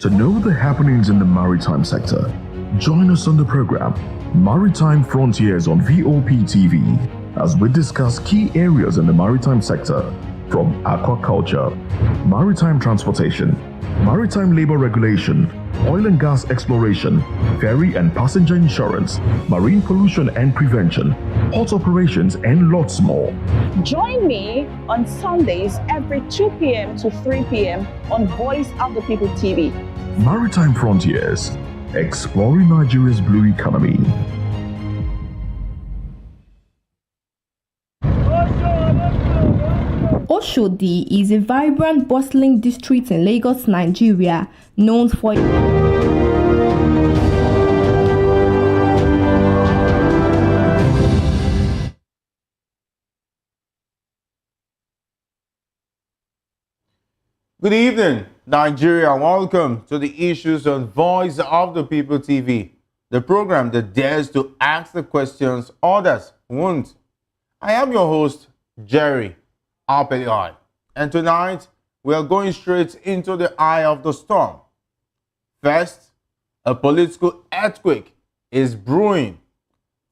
To know the happenings in the maritime sector, join us on the program Maritime Frontiers on VOP TV as we discuss key areas in the maritime sector from aquaculture, maritime transportation, maritime labor regulation, oil and gas exploration, ferry and passenger insurance, marine pollution and prevention, port operations, and lots more. Join me on Sundays every 2 p.m. to 3 p.m. on Voice of the People TV. Maritime Frontiers, exploring Nigeria's blue economy. Oshodi is a vibrant, bustling district in Lagos, Nigeria, known for Good evening, Nigeria. Welcome to the Issues on Voice of the People TV, the program that dares to ask the questions others won't. I am your host, Jerry Alpelion, and tonight we are going straight into the eye of the storm. First, a political earthquake is brewing.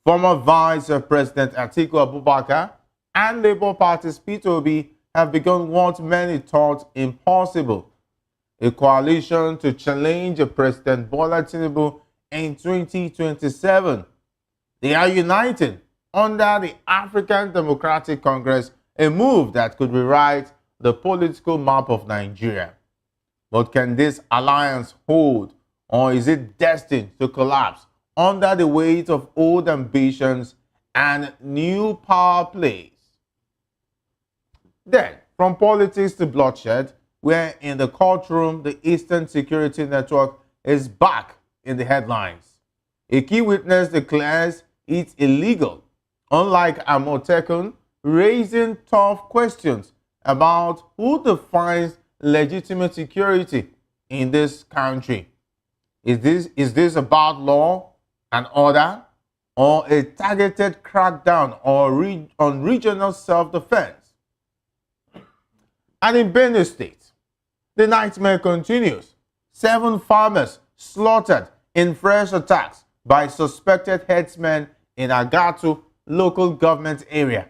Former Vice President Atiku Abubakar and Labour Party's Peter Obi have begun what many thought impossible: a coalition to challenge President Bola Tinubu in 2027. They are uniting under the African Democratic Congress, a move that could rewrite the political map of Nigeria. But can this alliance hold, or is it destined to collapse under the weight of old ambitions and new power plays? Then, from politics to bloodshed, where in the courtroom, the Eastern Security Network is back in the headlines. A key witness declares it's illegal, unlike Amotekun, raising tough questions about who defines legitimate security in this country. Is this about law and order, or a targeted crackdown on regional self-defense? And in Benue State, the nightmare continues. 7 farmers slaughtered in fresh attacks by suspected herdsmen in Agatu local government area.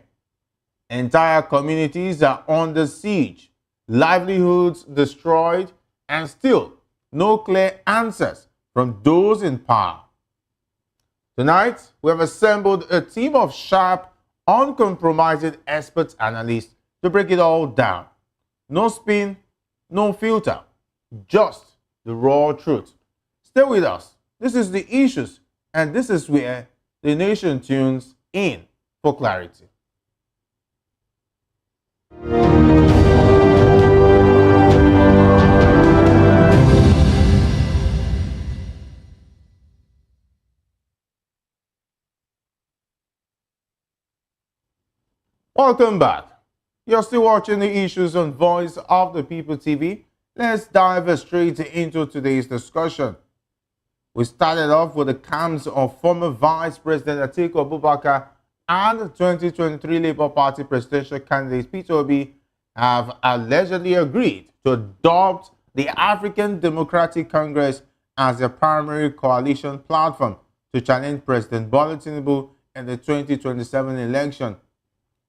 Entire communities are under siege, livelihoods destroyed, and still no clear answers from those in power. Tonight, we have assembled a team of sharp, uncompromising expert analysts to break it all down. No spin, no filter, just the raw truth. Stay with us. This is The Issues, and this is where the nation tunes in for clarity. Welcome back. You're still watching The Issues on Voice of the People TV. Let's dive straight into today's discussion. We started off with the camps of former Vice President Atiku Abubakar and 2023 Labour Party presidential candidate Peter Obi have allegedly agreed to adopt the African Democratic Congress as their primary coalition platform to challenge President Bola Tinubu in the 2027 election.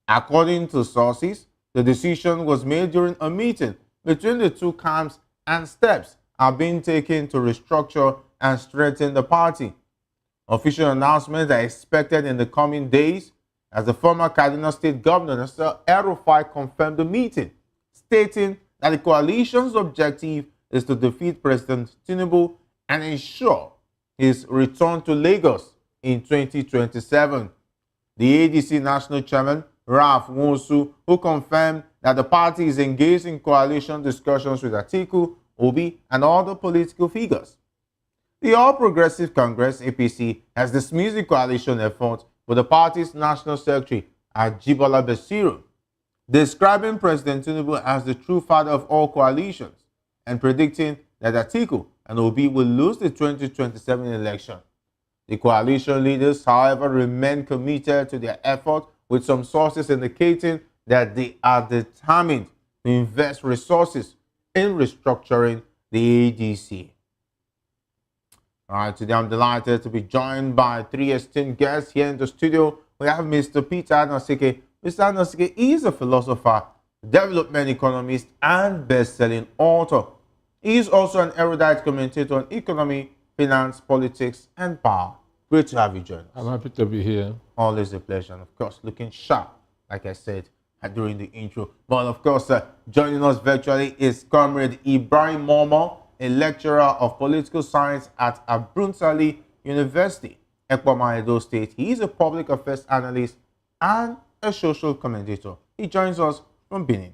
According to sources, the decision was made during a meeting between the two camps, and steps are being taken to restructure and strengthen the party. Official announcements are expected in the coming days, as the former Kaduna State Governor, Mr. Rufai, confirmed the meeting, stating that the coalition's objective is to defeat President Tinubu and ensure his return to Lagos in 2027. The ADC National Chairman, Raf Wonsu, who confirmed that the party is engaged in coalition discussions with Atiku, Obi, and other political figures. The All Progressive Congress, APC, has dismissed the coalition effort with the party's National Secretary, Ajibola Basiru, describing President Tinubu as the true father of all coalitions and predicting that Atiku and Obi will lose the 2027 election. The coalition leaders, however, remain committed to their effort, with some sources indicating that they are determined to invest resources in restructuring the ADC. All right, today I'm delighted to be joined by three esteemed guests here in the studio. We have Mr. Peter Adc'S. Mr. Adc'S is a philosopher, development economist, and best-selling author. He is also an erudite commentator on economy, finance, politics, and power. Great to have you join us. I'm happy to be here. Always a pleasure, and of course, looking sharp, like I said during the intro. But of course, joining us virtually is Comrade Ibrahim Momo, a lecturer of political science at Abrunsali University, Ekpoma, Edo State. He is a public affairs analyst and a social commentator. He joins us from Benin.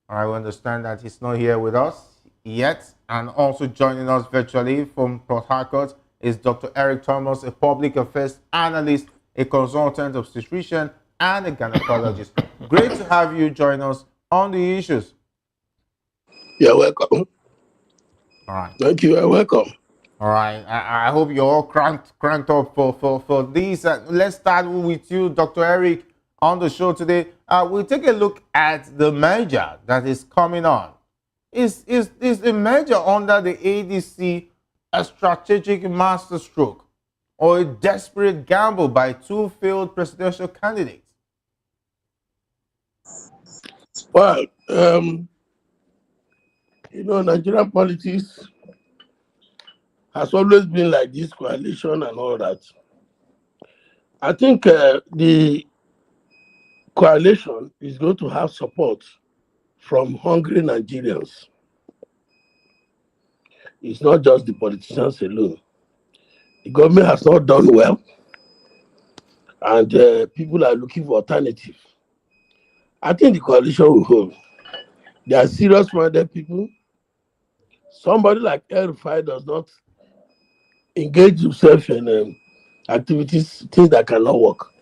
All right, we understand that he's not here with us yet. And also joining us virtually from Port Harcourt is Dr. Eric Thomas, a public affairs analyst, a consultant obstetrician, and a gynecologist. Great to have you join us on the issues. You're welcome. All right. Thank you. You're welcome. All right. I hope you're all cranked up for this. Let's start with you, Dr. Eric, on the show today. We'll take a look at the merger that is coming on. Is the merger under the ADC a strategic masterstroke or a desperate gamble by two failed presidential candidates? Well, Nigerian politics has always been like this coalition and all that. I think the coalition is going to have support from hungry Nigerians. It's not just the politicians alone. The government has not done well, and people are looking for alternatives. I think the coalition will hold. They are serious-minded people. Somebody like Rufai does not engage himself in activities, things that cannot work.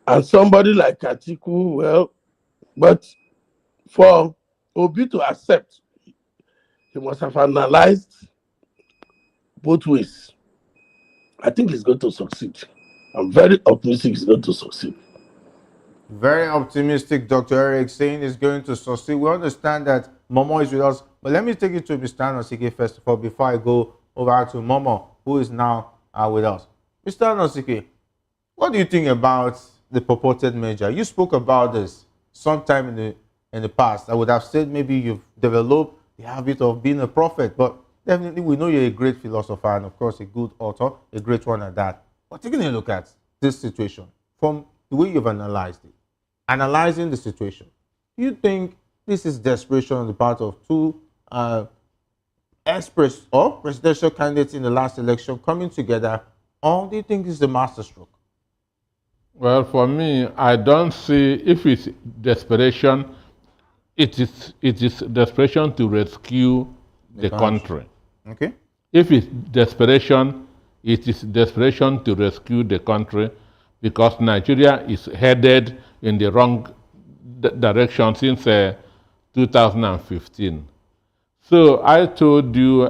And somebody like Atiku, well, but for Obi to accept, he must have analyzed both ways. I think he's going to succeed. I'm very optimistic he's going to succeed. Very optimistic, Dr. Eric, saying he's going to succeed. We understand that Momo is with us, but let me take you to Mr. Adc'S first of all before I go over to Momo, who is now with us. Mr. Adc'S, what do you think about the purported merger? You spoke about this sometime in the past. I would have said maybe you've developed the habit of being a prophet, but definitely we know you're a great philosopher and, of course, a good author, a great one at that. But taking a look at this situation from the way you've analyzed it, analyzing the situation, do you think this is desperation on the part of two express or presidential candidates in the last election coming together, or do you think it's a masterstroke? Well, for me, I don't see if it's desperation. It is desperation to rescue the country. Okay. If it's desperation, it is desperation to rescue the country because Nigeria is headed in the wrong direction since 2015. So I told you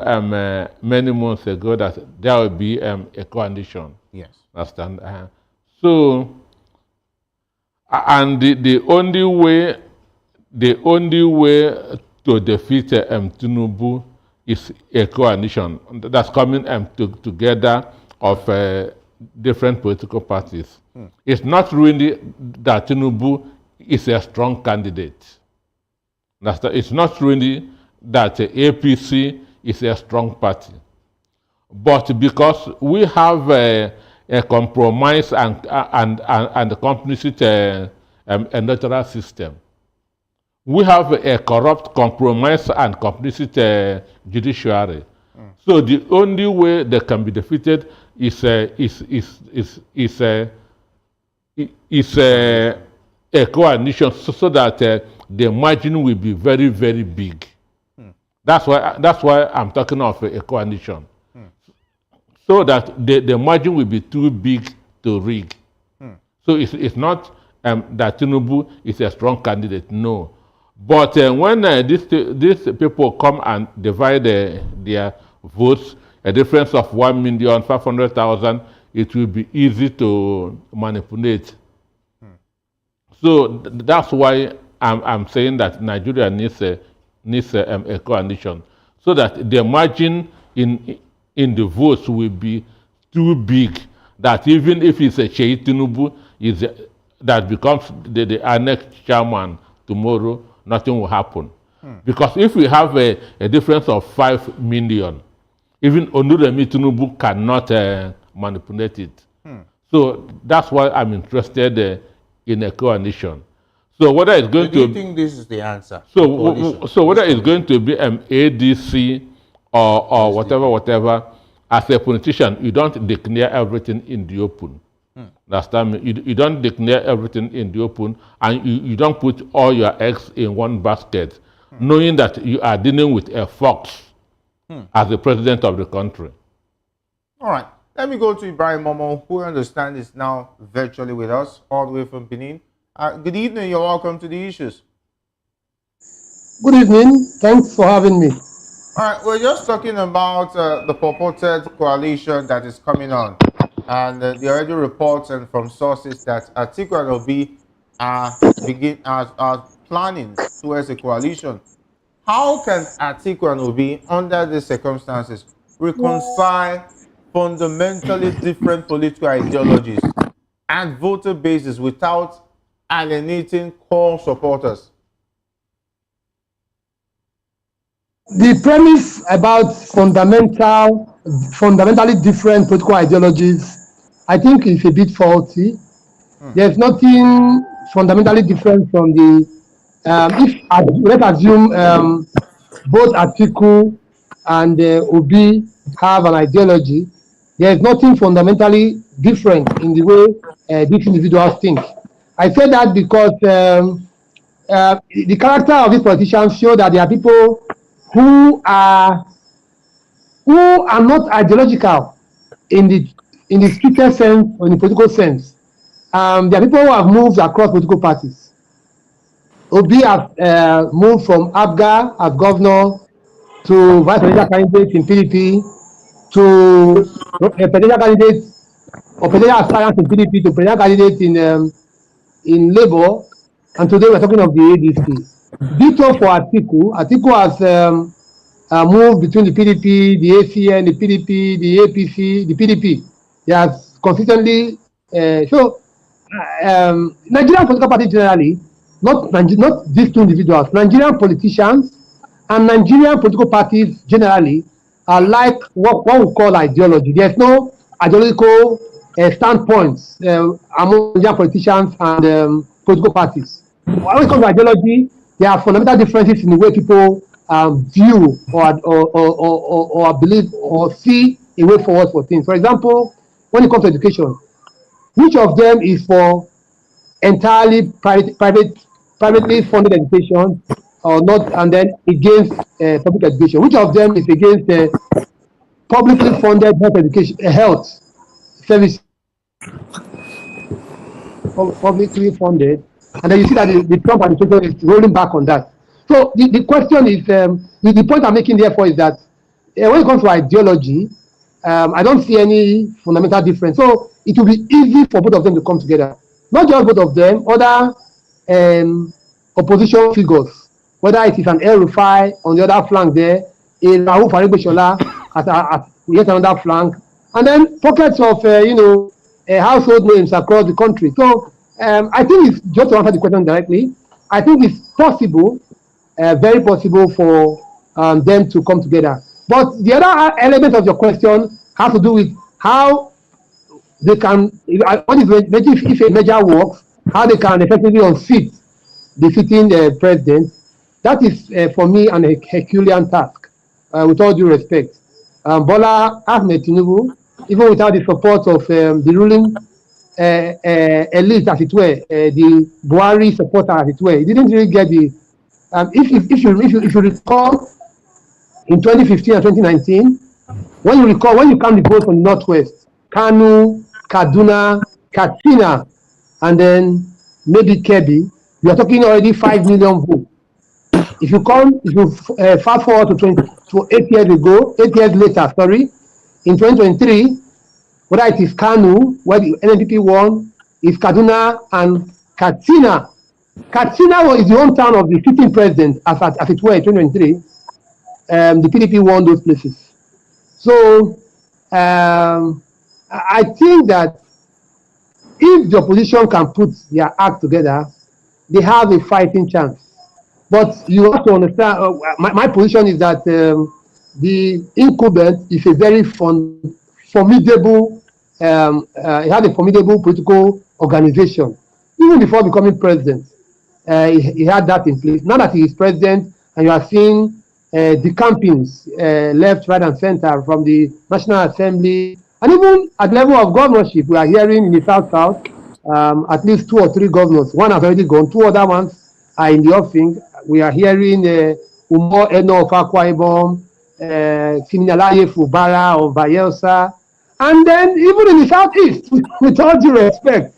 many months ago that there will be a coalition. Yes. Understand? So, and the only way to defeat Tinubu is a coalition that's coming together of different political parties. It's not really that Tinubu is a strong candidate. It's not really that APC is a strong party. But because we have a compromise and a complicit electoral system, we have a corrupt, compromise and complicit judiciary. So the only way they can be defeated is a coalition, so that the margin will be very, very big. That's why I'm talking of a coalition, so that the margin will be too big to rig. So it's not that Tinubu is a strong candidate, no. But when these people come and divide their votes, a difference of 1,500,000, it will be easy to manipulate. So that's why I'm saying that Nigeria needs a coalition, so that the margin in the votes will be too big that even if it's a Sheyi Tinubu that becomes the next chairman tomorrow, nothing will happen. Because if we have a difference of 5 million, even Onuremi Tinubu cannot manipulate it. So that's why I'm interested in a coalition. So whether it's going Do you think this is the answer? so whether it's going to be ADC or whatever, as a politician, you don't declare everything in the open. Understand me? You don't declare everything in the open, and you don't put all your eggs in one basket, knowing that you are dealing with a fox as the president of the country. All right. Let me go to Ibrahim Momo, who I understand is now virtually with us, all the way from Benin. Good evening. You're welcome to the issues. Good evening. Thanks for having me. All right. We're just talking about the purported coalition that is coming on. And there are already reports and from sources that Atiku and Obi are planning towards a coalition. How can Atiku and Obi, under these circumstances, reconcile fundamentally different political ideologies and voter bases without alienating core supporters? The premise about fundamentally different political ideologies, I think is a bit faulty. There's nothing fundamentally different from the, let's assume both Atiku and Obi have an ideology, there's nothing fundamentally different in the way these individuals think. I say that because the character of these politicians show that there are people who are not ideological in the strictest sense or in the political sense. There are people who have moved across political parties. Obi has moved from ABGA as governor to vice presidential candidate in PDP to presidential candidate or presidential aspirant in PDP to presidential candidate in Labour, and today we're talking of the ADC. Ditto for Atiku. Atiku has moved between the PDP, the ACN, the PDP, the APC, the PDP. He has consistently Nigerian political parties generally, not these two individuals, Nigerian politicians and Nigerian political parties generally are like what we call ideology. There's no ideological standpoints among Nigerian politicians and political parties. When it comes to ideology, there are fundamental differences in the way people view or believe or see a way forward for things. For example, when it comes to education, which of them is for entirely privately funded education or not, and then against public education? Which of them is against publicly funded health services, publicly funded? And then you see that the Trump administration is rolling back on that. So the question is, the point I'm making therefore is that when it comes to ideology, I don't see any fundamental difference. So it will be easy for both of them to come together. Not just both of them, other opposition figures, whether it is an Rufai on the other flank there, a Rahul Faregbesola at yet another flank, and then pockets of household names across the country. So I think it's just to answer the question directly. I think it's possible, very possible for them to come together. But the other element of your question has to do with how they can, if a measure works, how they can effectively unseat the sitting president. That is, for me, an Herculean task, with all due respect. Bola Ahmed Tinubu, even without the support of the ruling elite, as it were, the Buhari supporter, as it were, he didn't really get the. If you recall, in 2015 and 2019, when you count the votes from the Northwest, Kanu, Kaduna, Katsina, and then maybe Kebbi, you are talking already 5 million votes. If you fast forward to 8 years ago, 8 years later, in 2023, whether it is Kanu, where the NNPP won, is Kaduna and Katsina. Katsina is the hometown of the sitting president, as it were, in 2023. The PDP won those places. So I think that if the opposition can put their act together, they have a fighting chance. But you have to understand, my position is that the incumbent is a very formidable, he had a formidable political organization. Even before becoming president, he had that in place. Now that he is president, and you are seeing the campaigns left, right, and center from the National Assembly, and even at level of governorship, we are hearing in the South, at least 2 or 3 governors. One has already gone, 2 other ones are in the offing. We are hearing Umo Eno of Akwa Ibom, Siminalaye Fubara of Bayelsa, and then even in the Southeast, with all due respect,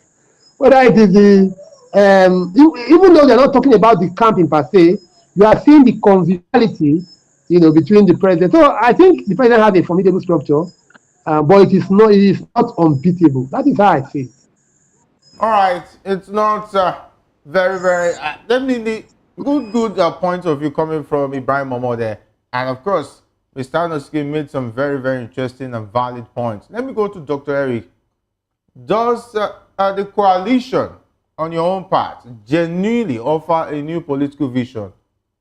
whether it is the even though they're not talking about the camping per se, you are seeing the conviviality, between the president. So I think the president has a formidable structure, but it is not unbeatable. That is how I see it. All right, it's not very definitely good point of view coming from Ibrahim Momo there, and of course, Mr. Anoski made some very interesting and valid points. Let me go to Dr. Eric. Does the coalition, on your own part, genuinely offer a new political vision,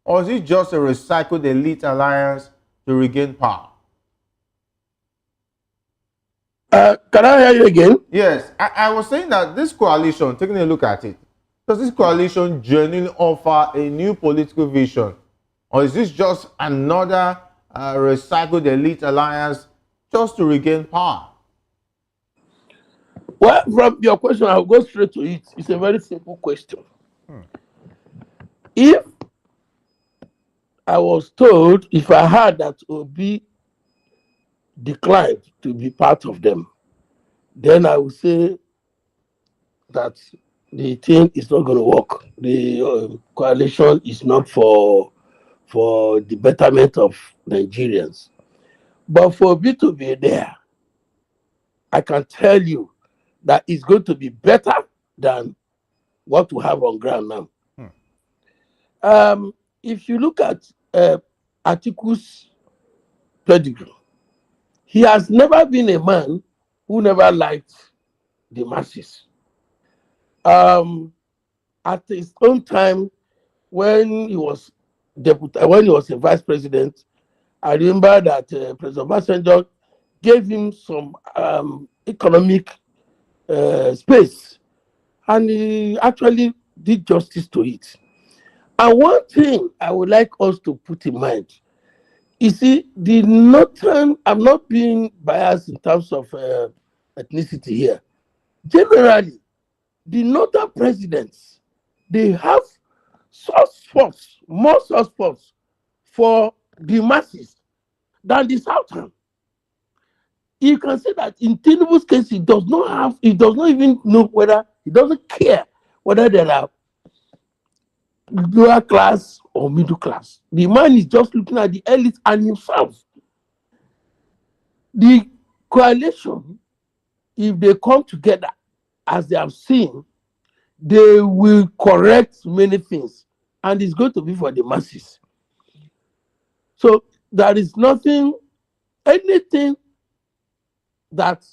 or is it just a recycled elite alliance to regain power? Can I hear you again? Yes, I was saying that this coalition, taking a look at it, does this coalition genuinely offer a new political vision, or is this just another recycled elite alliance just to regain power? Well, from your question, I'll go straight to it. It's a very simple question. If I was told, if I heard that Obi declined to be part of them, then I would say that the thing is not going to work. The coalition is not for the betterment of Nigerians. But for Obi to be there, I can tell you that it's going to be better than what we have on ground now. If you look at Atiku's pedigree, he has never been a man who never liked the masses. At his own time, when he was a vice president, I remember that President Obasanjo gave him some economic space, and he actually did justice to it. And one thing I would like us to put in mind, you see, the northern, I'm not being biased in terms of ethnicity here. Generally, the northern presidents, they have more source force for the masses than the southern. You can say that in Tinubu's case, he does not even know whether, he doesn't care whether there are lower class or middle class. The man is just looking at the elite and himself. The coalition, if they come together as they have seen, they will correct many things, and it's going to be for the masses. So there is anything that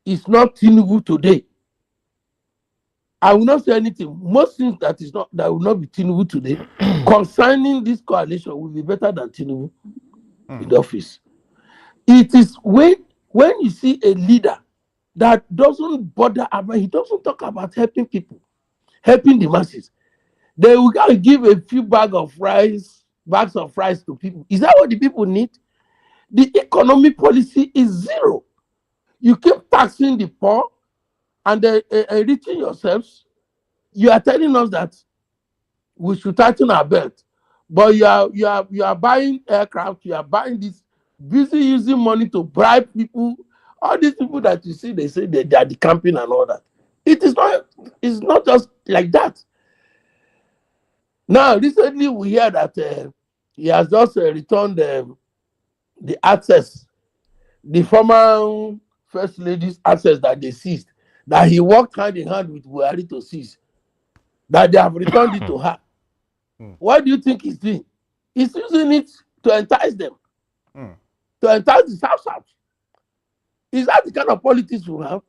is not Tinubu today. I will not say anything. Most things that will not be Tinubu today concerning this coalition will be better than Tinubu in the office. It is when you see a leader that doesn't bother about, he doesn't talk about helping people, helping the masses. They will give a few bags of rice to people. Is that what the people need? The economic policy is zero. You keep taxing the poor and enriching yourselves. You are telling us that we should tighten our belt, but you are buying aircraft. You are buying this, busy using money to bribe people. All these people that you see, they say they are the camping and all that. It's not just like that. Now, recently we hear that he has just returned the Adc'S, the former first lady's Adc'S that they seized, that he worked hand in hand with Buhari to seize, that they have returned it to her. What do you think he's doing? He's using it to entice them. to entice the South. Is that the kind of politics we have?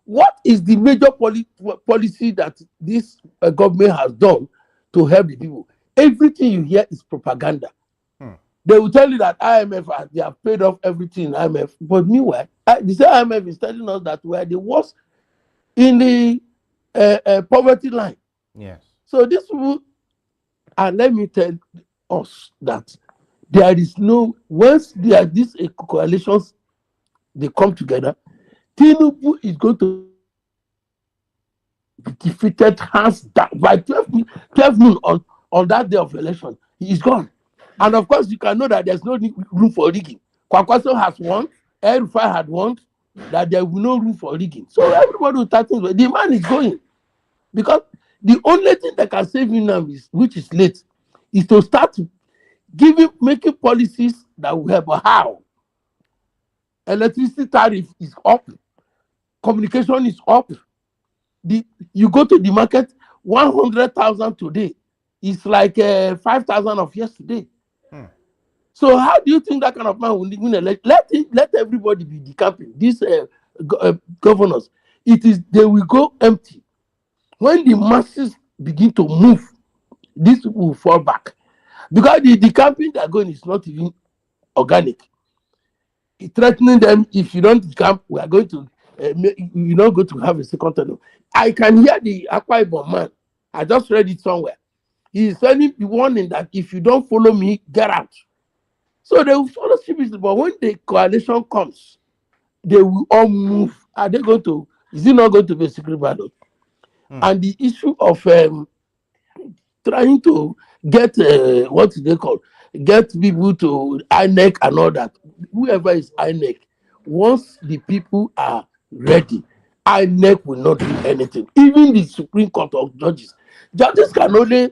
What is the major policy that this government has done to help the people? Everything you hear is propaganda. They will tell you that IMF, they have paid off everything in IMF. But meanwhile, the same IMF is telling us that we are the worst in the poverty line. Yes. So this people, and let me tell us that there is no, once there are these coalitions, they come together, Tinubu is going to be defeated hands down by 12 noon on that day of election. He is gone. And of course, you can know that there's no room for rigging. Kwakwaso has won, Rufai had won, that there will be no room for rigging. So everybody will start thinking, the man is going. Because the only thing that can save him now, which is late, is to start making policies that will help. How? Electricity tariff is up, communication is up. You go to the market, 100,000 today is like 5,000 of yesterday. So how do you think that kind of man will win election? Let everybody be decamping. These governors, they will go empty. When the masses begin to move, this will fall back. Because the decamping they're going is not even organic. It's threatening them, if you don't decamp, we are going to, you're not going to have a second term. I can hear the Akwa Ibom man. I just read it somewhere. He's sending the warning that if you don't follow me, get out. So they will follow CBC, but when the coalition comes, they will all move. Are they going to, is it not going to be a secret ballot? And the issue of trying to get, what do they call, get people to INEC and all that, whoever is INEC, once the people are ready, INEC will not do anything. Even the Supreme Court of Judges can only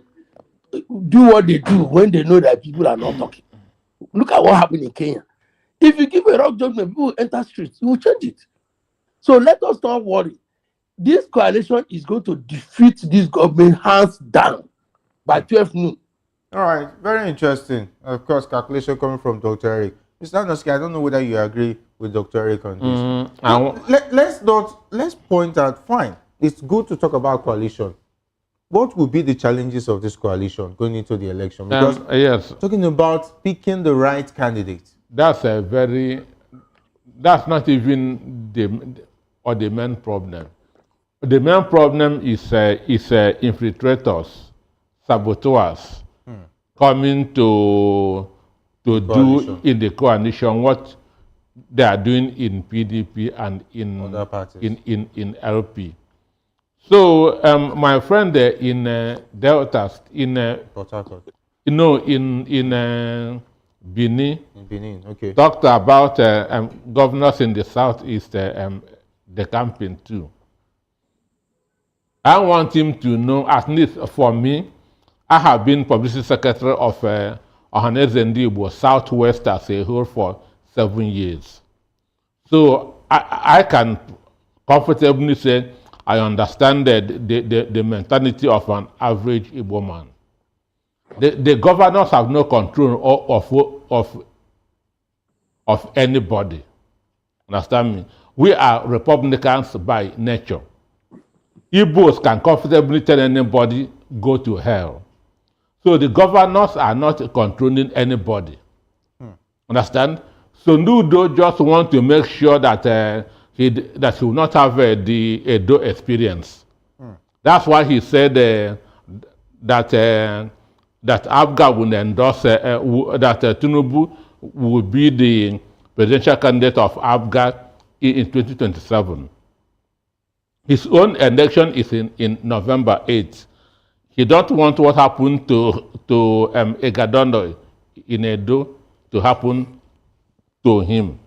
do what they do when they know that people are not talking. Look at what happened in Kenya. If you give a wrong judgment, people will enter streets. You will change it. So let us not worry. This coalition is going to defeat this government hands down by 12 noon. All right, very interesting. Of course, calculation coming from Dr. Eric. Mr. Noski, I don't know whether you agree with Dr. Eric on this. Let's point out, fine, it's good to talk about coalition. What will be the challenges of this coalition going into the election? Because yes, talking about picking the right candidate. That's not even the main problem. The main problem is infiltrators, saboteurs, coming to do in the coalition what they are doing in PDP and in other parties, in LP. So my friend in Delta, in Port Harcourt, in Benin, okay, talked about governors in the southeast, the campaign too. I want him to know, at least for me, I have been publicity secretary of Ohaneze Ndigbo Southwest as a whole for 7 years. So I can comfortably say I understand the mentality of an average Igbo man. The governors have no control of anybody. Understand me? We are Republicans by nature. Igbos can comfortably tell anybody, go to hell. So the governors are not controlling anybody. Understand? So Nudo just want to make sure that he will not have the Edo experience. That's why he said that Abga will endorse, that Tinubu will be the presidential candidate of Abga in 2027. His own election is in November 8th. He don't want what happened to Egadondo in Edo to happen to him.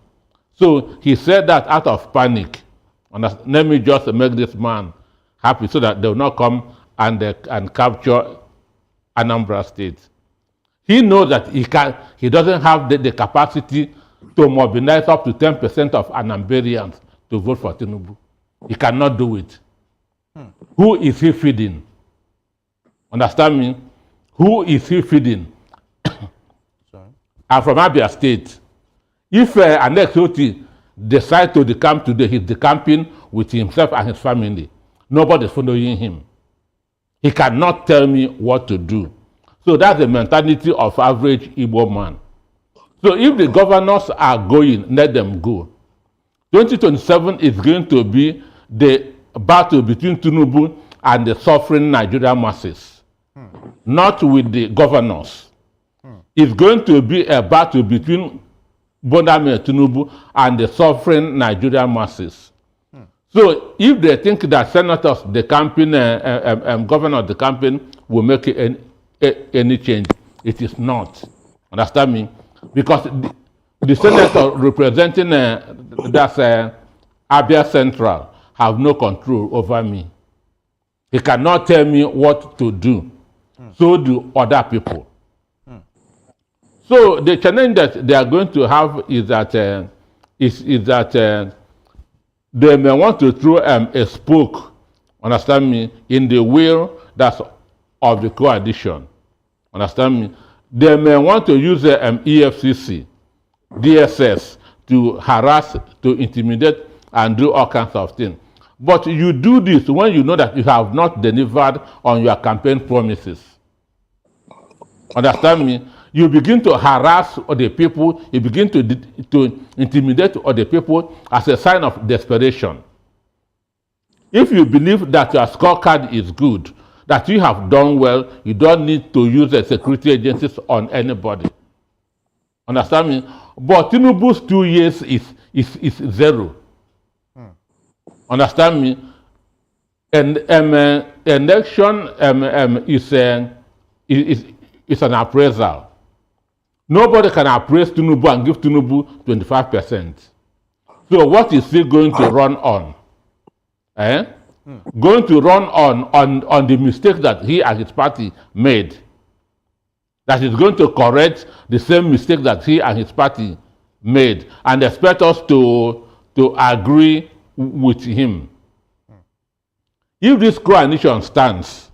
So he said that out of panic. Let me just make this man happy so that they will not come and capture Anambra State. He knows that he doesn't have the capacity to mobilize up to 10% of Anambarians to vote for Tinubu. He cannot do it. Who is he feeding? Understand me? Who is he feeding? I'm from Abia State. If an ex-OT decides to decamp today, he's decamping with himself and his family. Nobody's following him. He cannot tell me what to do. So that's the mentality of average Igbo man. So if the governors are going, let them go. 2027 is going to be the battle between Tinubu and the suffering Nigerian masses, not with the governors. It's going to be a battle between Boname Tinubu and the suffering Nigerian masses. So if they think that senators, the campaign, governor of the campaign will make any change, it is not. Understand me? Because the senator representing that's Abia Central have no control over me. He cannot tell me what to do. So do other people. So the challenge that they are going to have is that they may want to throw a spoke, understand me, in the wheel that's of the coalition. Understand me? They may want to use the EFCC, DSS to harass, to intimidate, and do all kinds of things. But you do this when you know that you have not delivered on your campaign promises. Understand me? You begin to harass other people, you begin to intimidate other people as a sign of desperation. If you believe that your scorecard is good, that you have done well, you don't need to use the security agencies on anybody. Understand me? But Tinubu's 2 years is zero. Understand me? And election is an appraisal. Nobody can appraise Tinubu and give Tinubu 25%. So what is he going to run on? Going to run on the mistake that he and his party made. That is going to correct the same mistake that he and his party made and expect us to agree with him. If this coalition stands,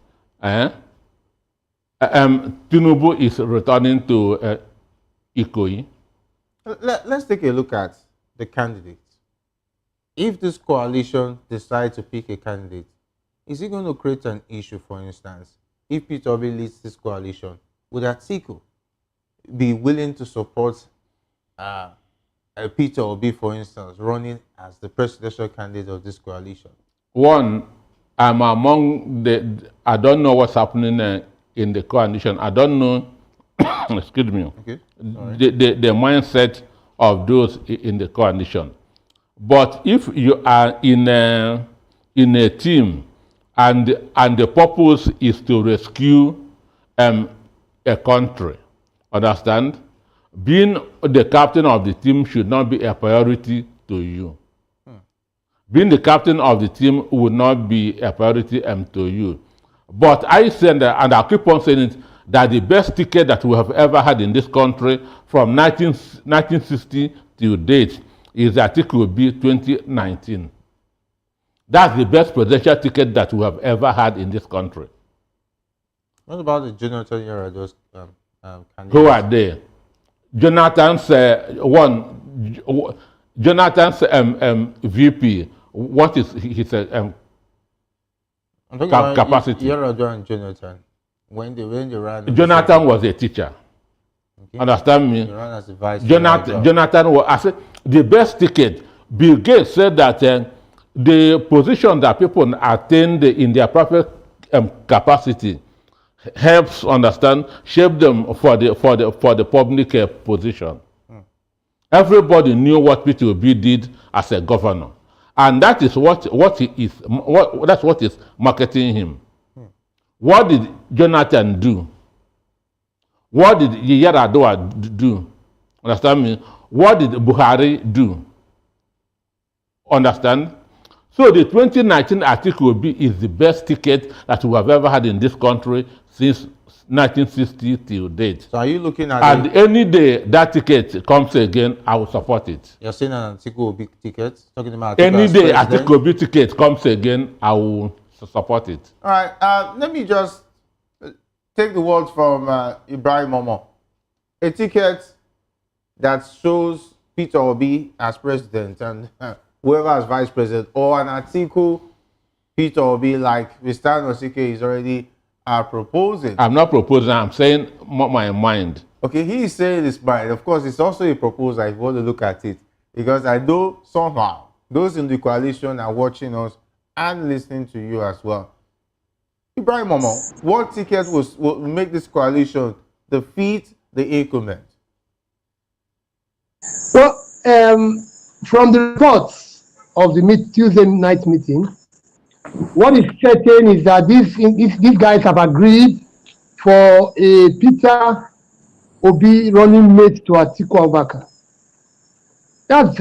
Tinubu is returning to Ikoyi. Let's take a look at the candidates. If this coalition decides to pick a candidate, is it going to create an issue, for instance, if Peter Obi leads this coalition? Would Atiku be willing to support Peter Obi, for instance, running as the presidential candidate of this coalition? One, I'm among I don't know what's happening in the coalition. I don't know, excuse me, okay. the mindset of those in the coalition. But if you are in a team and the purpose is to rescue a country, understand? Being the captain of the team should not be a priority to you. Being the captain of the team would not be a priority to you. But I said, and I'll keep on saying it, that the best ticket that we have ever had in this country from 1960 till date is Atiku be 2019. That's the best presidential ticket that we have ever had in this country. What about the Jonathan Yarado's candidates? Who are they? Jonathan's Jonathan's VP. What is his capacity? Yarado and Jonathan. When they ran. Jonathan was a teacher. Okay. Understand me? He ran as a vice. Jonathan was. I said the best ticket. Bill Gates said that the position that people attain in their private capacity helps shape them for the public position. Everybody knew what Peter Obi did as a governor, and that is that's what is marketing him. What did Jonathan do? What did Yar'Adua do? Understand me? What did Buhari do? Understand? So the 2019 Atiku Obi is the best ticket that we have ever had in this country since 1960 till date. So are you looking at and any day that ticket comes again, I will support it. You're saying an Atiku Obi ticket? Talking about any day Atiku Obi ticket comes again, I will support it. All right. Let me just take the words from Ibrahim Momo. A ticket that shows Peter Obi as president and whoever as vice president, or an Atiku, Peter Obi, like Mr. Nosike is already proposing. I'm not proposing, I'm saying my mind. Okay, he is saying his mind. Of course, it's also a proposal if you want to look at it. Because I know somehow those in the coalition are watching us and listening to you as well. Ibrahim Momo, what ticket will make this coalition defeat the incumbent? Well, from the reports of the Tuesday night meeting, what is certain is that these guys have agreed for a Peter Obi running mate to Atiku Abubakar. That's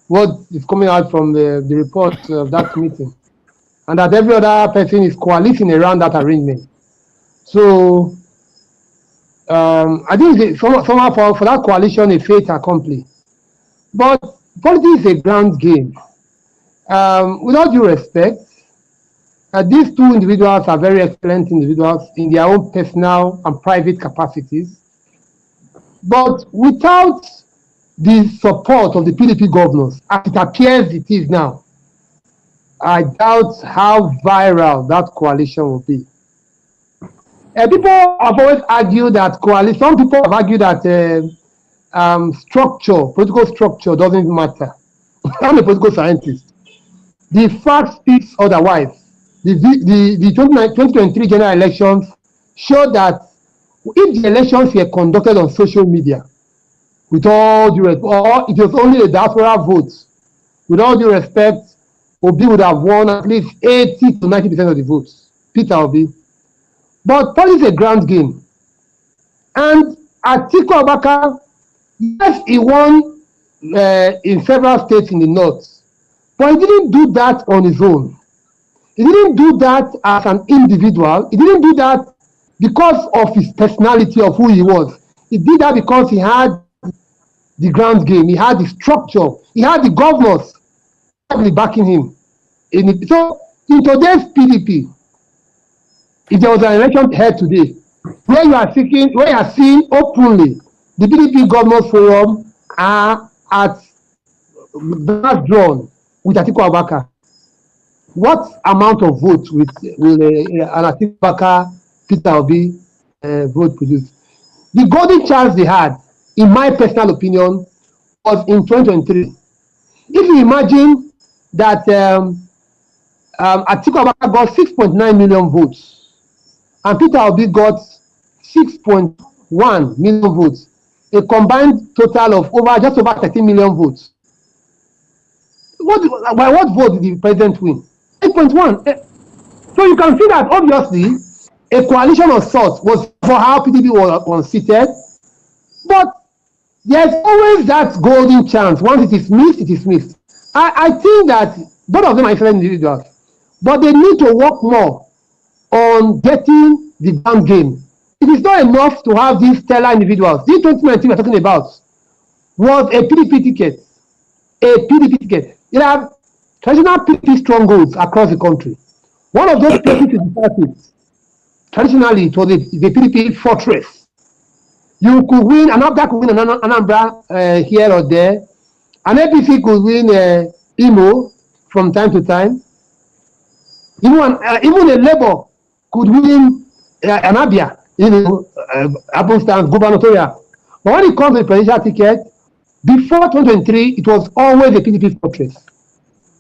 what is coming out from the report of that meeting. And that every other person is coalescing around that arrangement. So I think somehow for that coalition, a fait accompli. But politics is a ground game. With all due respect, these two individuals are very excellent individuals in their own personal and private capacities. But without the support of the PDP governors, as it appears it is now, I doubt how viral that coalition will be. People have always argued that coalition, some people have argued that political structure doesn't matter. I'm a political scientist. The fact speaks otherwise. The 2023 general elections showed that if the elections were conducted on social media, with all due respect, or it was only a diaspora vote, with all due respect, Obi would have won at least 80 to 90% of the votes. Peter Obi. But politics is a ground game. And Atiku Abubakar, yes, he won in several states in the north, but he didn't do that on his own. He didn't do that as an individual. He didn't do that because of his personality of who he was. He did that because he had the ground game, he had the structure, he had the governors backing him. So in today's PDP, if there was an election held today, where you are seeing openly the PDP governors forum are at that drawn with Atiku Abubakar, what amount of votes will an Atiku Abubakar, Peter Obi vote produce? The golden chance they had, in my personal opinion, was in 2023. If you imagine that Atiku Abubakar got 6.9 million votes and Peter Obi got 6.1 million votes, a combined total of just over 13 million votes. By what vote did the president win? 8.1. So you can see that obviously a coalition of sorts was for how PDP was seated, but there's always that golden chance. Once it is missed, it is missed. I think that both of them are excellent individuals, but they need to work more on getting the ground game. It is not enough to have these stellar individuals. This 2019 we're talking about was a PDP ticket. A PDP ticket. You have traditional PDP strongholds across the country. One of those places is the Southeast. Traditionally, it was the PDP fortress. You could win, an Abda could win an Anambra here or there. An APC could win Imo from time to time. Even a Labour could win an Abia, Abunstan's gubernatorial. But when it comes to the presidential ticket, before 2023, it was always a PDP fortress.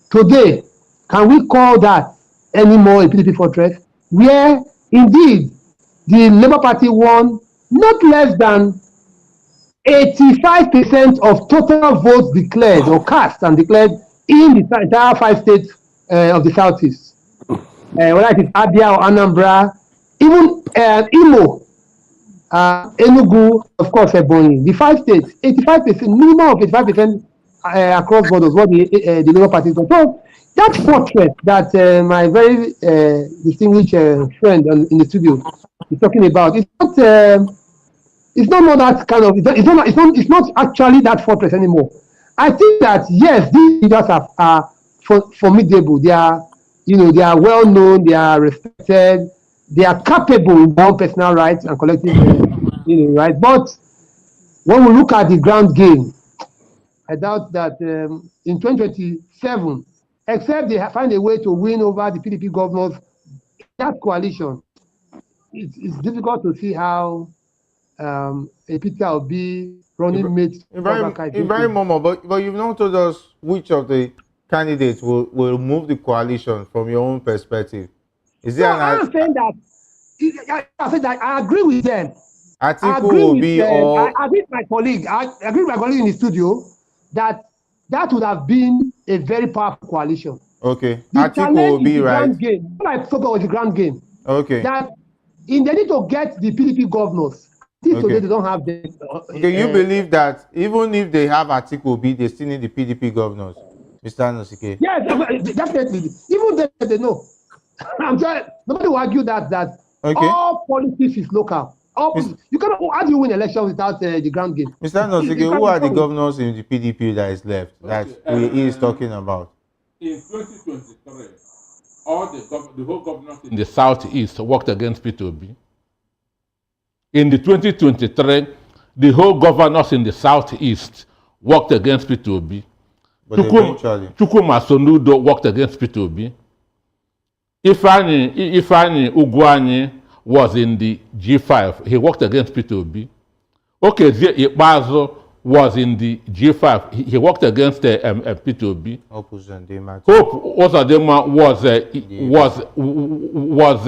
Today, can we call that anymore a PDP fortress? Where indeed the Labour Party won not less than 85% of total votes declared or cast and declared in the entire 5 states of the Southeast. Whether it is Abia or Anambra, even Imo, Enugu, of course, Ebonyi. The 5 states, 85%, minimum of 85% across borders, what the Labour Party got. So that fortress that my very distinguished friend in the studio is talking about, it's not more that kind of. It's not actually that fortress anymore. I think that yes, these leaders are formidable. They are, they are well known. They are respected. They are capable in their own personal rights and collective, rights. But when we look at the ground game, I doubt that in 2027, except they find a way to win over the PDP governors in that coalition, it's difficult to see how a Peter Obi running mate to Abubakar is going Ibrahim to. Momo, but you've not told us which of the candidates will move the coalition from your own perspective. Is No, there I'm saying that I said that I agree with them. I Atiku agree will with be or I agree with my colleague. I agree with my colleague in the studio that that would have been a very powerful coalition. okay, The Atiku will challenge is be the right. ground game. What I spoke about was the ground game. Okay, That in they need to get the PDP governors. Till today, okay. they don't have them. Okay, you believe that even if they have Atiku B, they still need the PDP governors, Mr. Nosike? Yes, definitely. Even they know. I'm trying. Nobody will argue that Okay, all politics is local. Mis- You cannot. How do you win election without the ground game? Mr. Nosike, You who can't. are the governors in the PDP that is left that he is talking about? In 2023, the whole governors in the southeast worked against P2B. In the 2023, the whole governors in the southeast worked against P2B. But eventually, Chukwuma Soludo worked against P2B. Ifeanyi Ugwuanyi was in the G5. He worked against P2B. Okezie Ikpeazu was in the G5. He worked against P2B. Hope Uzodinma was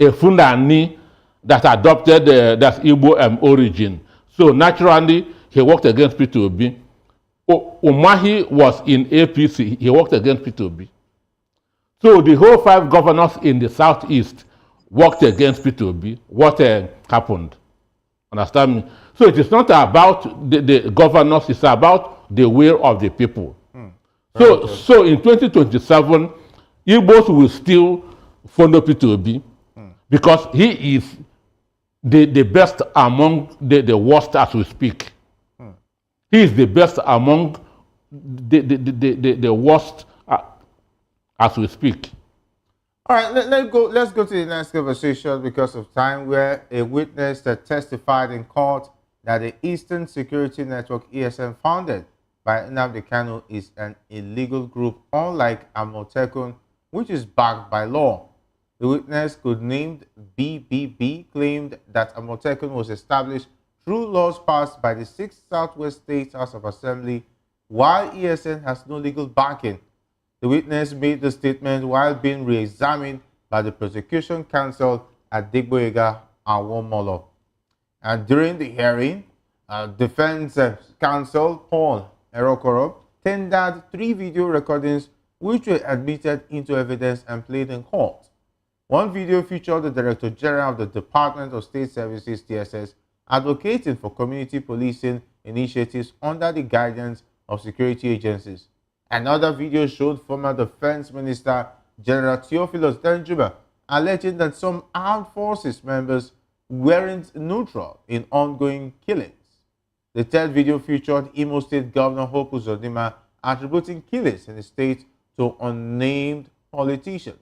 a Fulani that adopted that Igbo origin. So naturally, he worked against P2B. Umahi was in APC. He worked against P2B. So the whole 5 governors in the southeast worked against P2B. What happened? Understand me? So it is not about the governors, it's about the will of the people. So in 2027, Igbos will still follow P2B because he is the best among the worst as we speak. He is the best among the worst as we speak. all right, let's go to the next conversation because of time, where a witness that testified in court that the Eastern Security Network ESN founded by Nnamdi Kanu is an illegal group, unlike Amotekun, which is backed by law. The witness, codenamed BBB, claimed that Amotekun was established through laws passed by the 6th Southwest State House of Assembly, while ESN has no legal backing. The witness made the statement while being re-examined by the prosecution counsel at Digboyega Awomolo. And during the hearing, defense counsel Paul Erokoro tendered 3 video recordings which were admitted into evidence and played in court. One video featured the Director General of the Department of State Services (DSS) advocating for community policing initiatives under the guidance of security agencies. Another video showed former Defense Minister General Theophilus Danjuma alleging that some armed forces members weren't neutral in ongoing killings. The third video featured Imo State Governor Hope Uzodinma attributing killings in the state to unnamed politicians.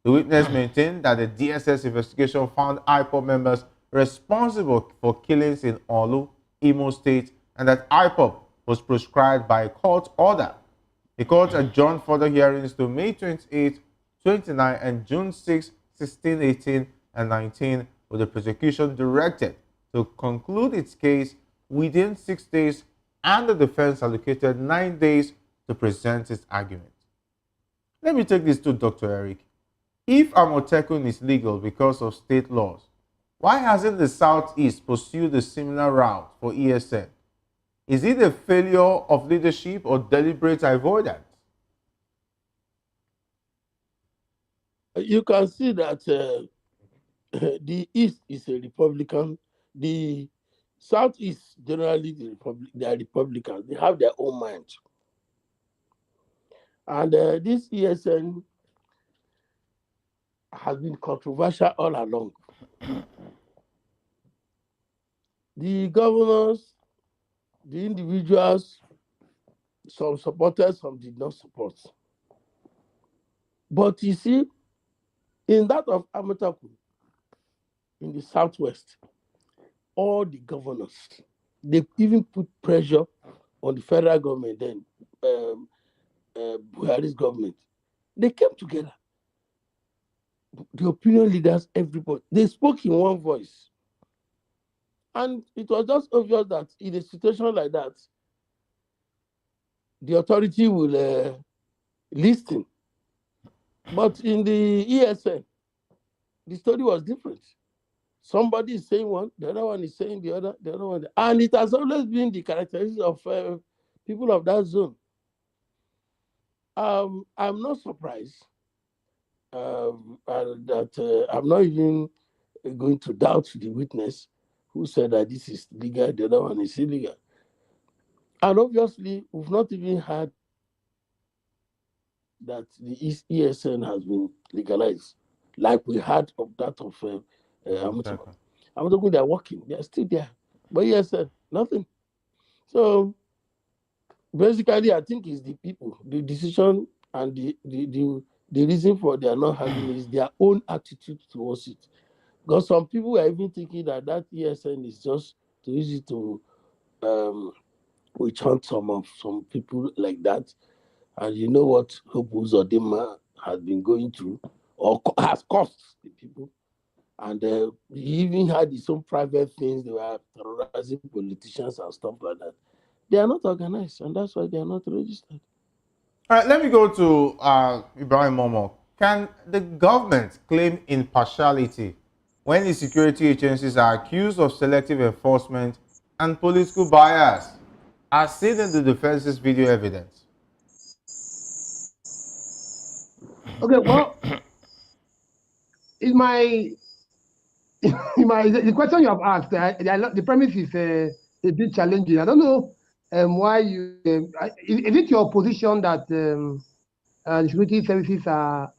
The witness maintained that the DSS investigation found IPOB members responsible for killings in Olu, Imo State, and that IPOB was proscribed by a court order. The court adjourned further hearings to May 28, 29, and June 6, 16, 18, and 19, with the prosecution directed to conclude its case within 6 days, and the defense allocated 9 days to present its argument. Let me take this to Dr. Eric. If Amotekun is legal because of state laws, why hasn't the Southeast pursued a similar route for ESN? Is it a failure of leadership or deliberate avoidance? You can see that the East is a Republican. The Southeast, generally, they are Republicans. They have their own mind. And this ESN has been controversial all along. The governors, the individuals, some supported, some did not support. But you see, in that of Amotekun, in the Southwest, all the governors, they even put pressure on the federal government then, Buhari's government, they came together. The opinion leaders, everybody, they spoke in one voice. And it was just obvious that in a situation like that, the authority will listen. But in the ESN, the story was different. Somebody is saying one, the other one is saying the other one. And it has always been the characteristics of people of that zone. I'm not surprised that I'm not even going to doubt the witness who said that this is legal, the other one is illegal. And obviously, we've not even heard that the ESN has been legalized, like we heard of that of Amutaba. I'm talking they're working, they're still there. But ESN, nothing. So basically, I think it's the people, the decision and the reason for their not having is their own attitude towards it. Because some people are even thinking that ESN is just too easy to witch hunt some people like that. And you know what Hope Uzodinma has been going through or has cost the people. And he even had his own private things. They were terrorizing politicians and stuff like that. They are not organized, and that's why they are not registered. All right, let me go to Ibrahim Momo. Can the government claim impartiality when the security agencies are accused of selective enforcement and political bias, as seen in the defense's video evidence? Okay, well, the question you have asked, the premise is a bit challenging. I don't know why you. Is it your position that the security services are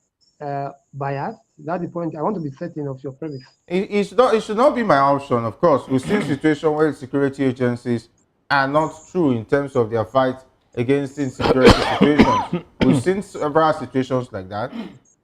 biased? That's the point. I want to be certain of your premise. It should not be my option, of course. We've seen situations where security agencies are not true in terms of their fight against insecurity situations. We've seen several situations like that.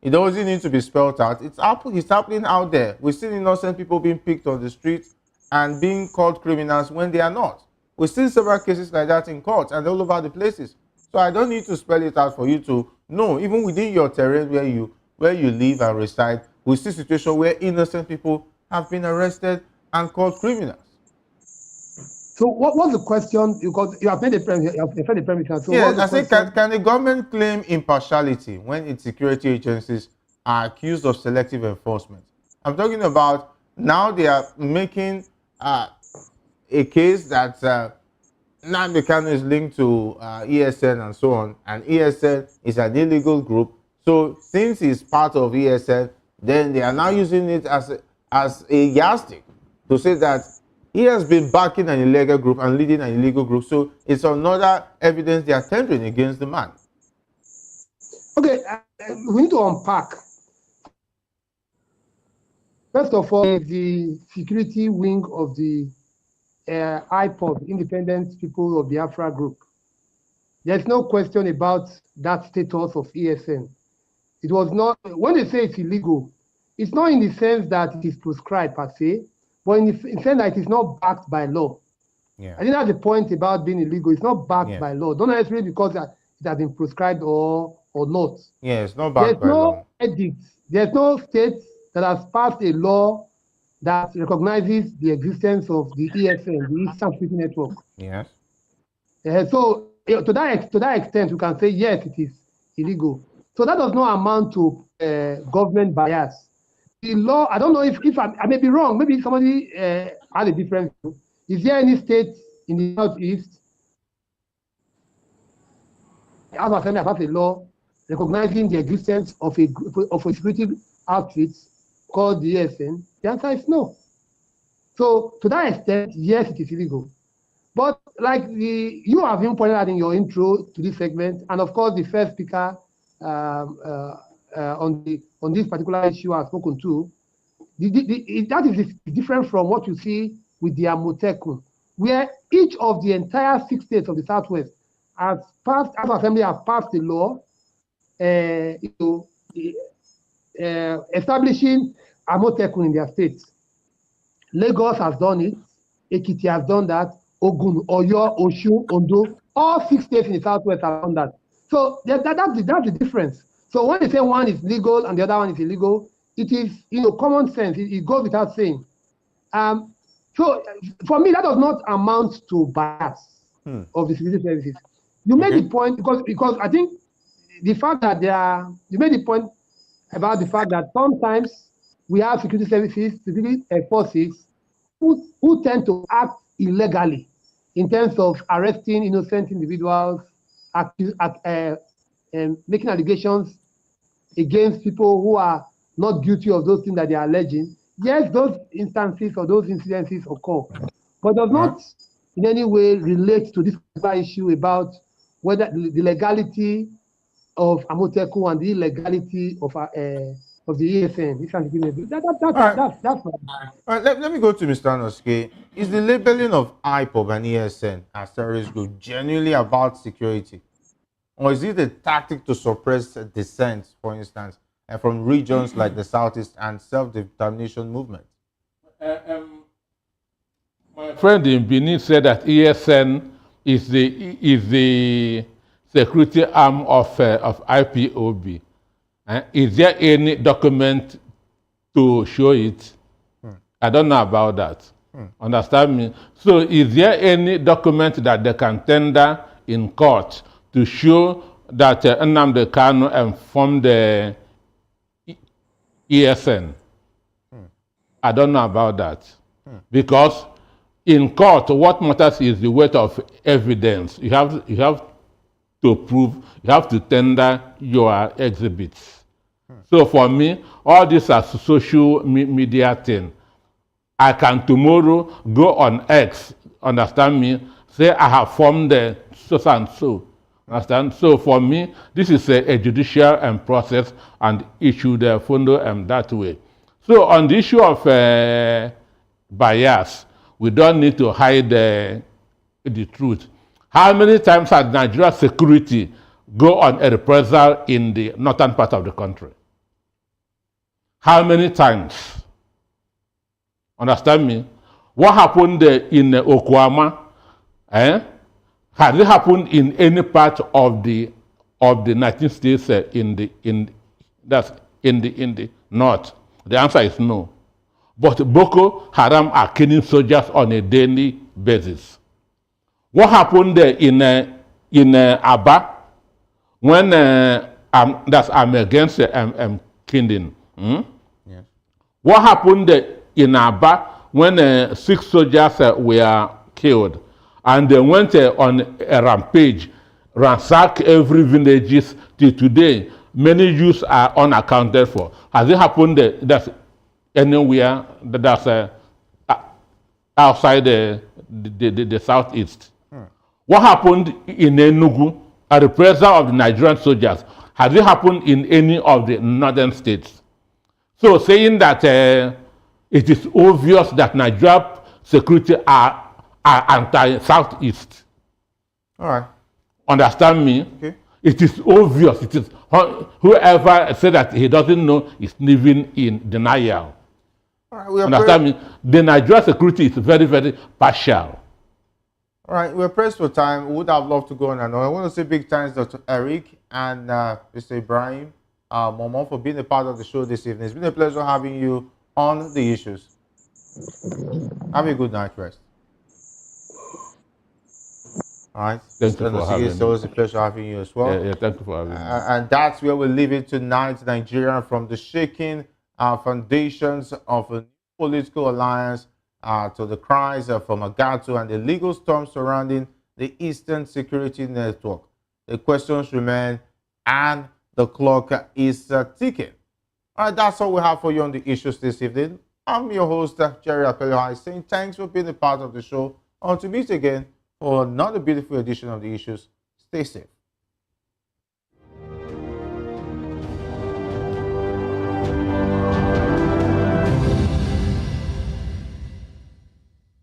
It doesn't need to be spelled out. It's happening out there. We've seen innocent people being picked on the streets and being called criminals when they are not. We've seen several cases like that in court and all over the places. So I don't need to spell it out for you to know. Even within your terrain where you live and reside, we see situations where innocent people have been arrested and called criminals. So what's the question? Because you have made the premise. You have said the premise. So yes, I say, can the government claim impartiality when its security agencies are accused of selective enforcement? I'm talking about now they are making a case that Nnamdi Kanu is linked to ESN and so on, and ESN is an illegal group. So since he's part of ESN, then they are now using it as a yardstick to say that he has been backing an illegal group and leading an illegal group. So it's another evidence they are tendering against the man. Okay, we need to unpack. First of all, the security wing of the IPOB, Independent People of Biafra Group. There's no question about that status of ESN. It was not, when they say it's illegal, it's not in the sense that it is prescribed per se, but in the sense that it is not backed by law. Yeah. I think that's the point about being illegal. It's not backed by law. Don't necessarily because it has been prescribed or not. Yeah, it's not backed by law. There's no state that has passed a law that recognizes the existence of the ESN, the Eastern Security Network. Yes. So to that extent, we can say yes, it is illegal. So that does not amount to government bias. The law, I don't know if I may be wrong. Maybe somebody has a different view. Is there any state in the Northeast House of Assembly has passed a law recognizing the existence of a security outfit called the ESN? The answer is no. So to that extent, yes, it is illegal. But like you have even pointed out in your intro to this segment, and of course the first speaker on this particular issue I've spoken to, that is different from what you see with the Amotekun, where each of the entire 6 states of the Southwest has passed, as Assembly has passed the law, establishing Amotekun in their states. Lagos has done it, Ekiti has done that, Ogun, Oyo, Osun, Ondo, All 6 states in the Southwest have done that. So that's the difference. So when they say one is legal and the other one is illegal, it is, common sense. It goes without saying. So for me, that does not amount to bias of the security services. You made the point because I think the fact that you made the point about the fact that sometimes we have security services, security forces who tend to act illegally in terms of arresting innocent individuals, making allegations against people who are not guilty of those things that they are alleging. Yes, those instances or those incidences occur, but does not in any way relate to this issue about whether the legality of Amoteku and the illegality of the ESN. That's All right, let me go to Mr. Anoske. Is the labeling of IPOB and ESN as terrorist group genuinely about security? Or is it a tactic to suppress dissent, for instance, from regions like the Southeast and self-determination movement? My friend in Benin said that ESN is the security arm of IPOB. Is there any document to show it? I don't know about that. Understand me? So is there any document that they can tender in court to show that Nnamdi Kanu informed the ESN? I don't know about that. Because in court, what matters is the weight of evidence. You have to prove, you have to tender your exhibits. So for me, all this are social media thing. I can tomorrow go on X, understand me, say I have formed the so and so. Understand? So for me, this is a judicial process and it should follow that way. So on the issue of bias, we don't need to hide the truth. How many times has Nigeria security go on a reprisal in the northern part of the country? How many times? Understand me? What happened in Okwama? Has it happened in any part of the 19 states in the north? The answer is no. But Boko Haram are killing soldiers on a daily basis. What happened in Aba when I'm against killing? Yes. What happened in Aba when 6 soldiers were killed and they went on a rampage, ransacked every villages till today? Many youths are unaccounted for. Has it happened that's anywhere that's outside the southeast? What happened in Enugu, a reprisal of the Nigerian soldiers? Has it happened in any of the northern states? So saying that it is obvious that Nigeria security are anti-southeast. All right. Understand me? Okay. It is obvious. It is whoever said that he doesn't know is living in denial. All right, Understand me? The Nigeria security is very, very partial. All right, we're pressed for time. We would have loved to go on and on. I want to say big thanks to Dr. Eric and Mr. Ibrahim Momo for being a part of the show this evening. It's been a pleasure having you on the issues. Have a good night rest. All right. Thank you for having me. It's always a pleasure having you as well. Yeah, thank you for having me. And that's where we leave it tonight, Nigeria, from the shaking foundations of a political alliance to the cries from Agato and the legal storm surrounding the Eastern Security Network. The questions remain and the clock is ticking. All right, that's all we have for you on the issues this evening. I'm your host, Jerry Apelio, saying thanks for being a part of the show. Until we meet again for another beautiful edition of the issues. Stay safe.